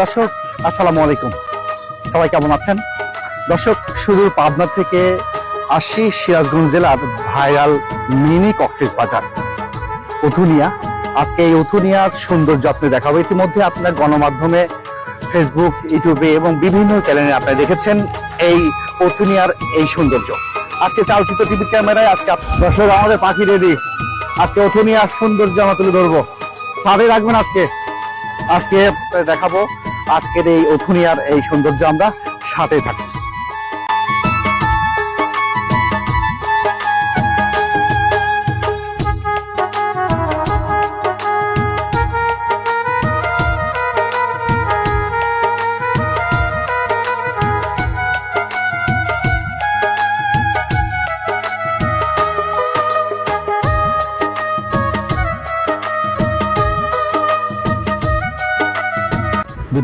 দর্শক আসসালামু আলাইকুম, সবাই কেমন আছেন? দর্শক, সুদূর পাবনা থেকে আসছি সিরাজগঞ্জ জেলার ভাইরাল মিনি কক্সবাজার উথুনিয়া। আজকে এই উথুনিয়ার সৌন্দর্য আপনি দেখাবো। ইতিমধ্যে আপনার গণমাধ্যমে ফেসবুক, ইউটিউবে এবং বিভিন্ন চ্যানেলে আপনারা দেখেছেন এই উথুনিয়ার এই সৌন্দর্য। আজকে চালচিত্র টিভির ক্যামেরায় আজকে দর্শক আমাদের পাখি রেডি। আজকে উথুনিয়ার সৌন্দর্য আমরা তুলে ধরবো, সাথে রাখবেন। আজকে দেখাবো আজকের এই উথুনিয়ার এই সৌন্দর্য, আমরা সাথে থাকি।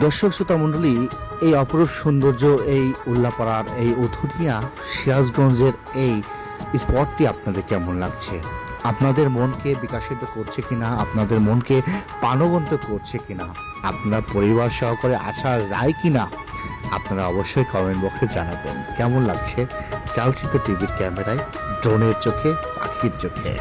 দর্শক শ্রোতা মণ্ডলী, এই অপরূপ সৌন্দর্য, এই উল্লাপাড়ার এই উথুনিয়া সিরাজগঞ্জের এই স্পটটি আপনাদের কেমন লাগছে? আপনাদের মনকে বিকাশিত করছে কিনা, আপনাদের মনকে প্রাণবন্ত করছে কিনা, আপনার পরিবার সহকারে আসা যায় কিনা, আপনারা অবশ্যই কমেন্ট বক্সে জানাবেন কেমন লাগছে চালচিত্র টিভির ক্যামেরায়, ড্রোনের চোখে, পাখির চোখে।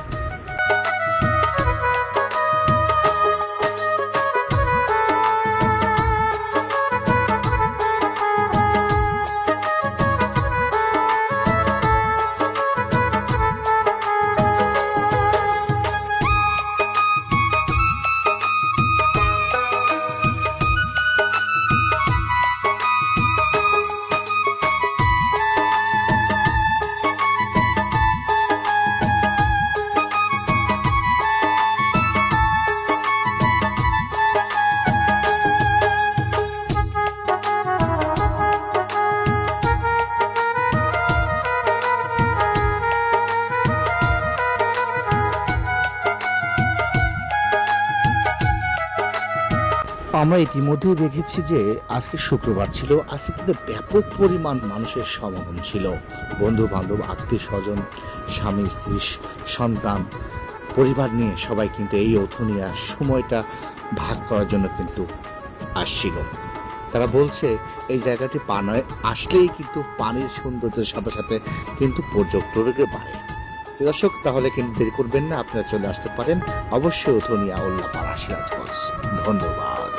আমরা ইতিমধ্যেই দেখেছি যে আজকে শুক্রবার ছিল, আজকে কিন্তু ব্যাপক পরিমাণ মানুষের সমাগম ছিল। বন্ধু বান্ধব, আত্মীয় স্বজন, স্বামী স্ত্রী, সন্তান, পরিবার নিয়ে সবাই কিন্তু এই উথুনিয়ার সময়টা ভাগ করার জন্য কিন্তু আসছিল। তারা বলছে এই জায়গাটি পানায় আসলেই কিন্তু পানির সৌন্দর্যের সাথে সাথে কিন্তু পর্যটককে বাড়ে। দর্শক, তাহলে কিন্তু দেরি করবেন না, আপনারা চলে আসতে পারেন অবশ্যই উথুনিয়া উল্লাপাড়া সিরাজগঞ্জ। ধন্যবাদ।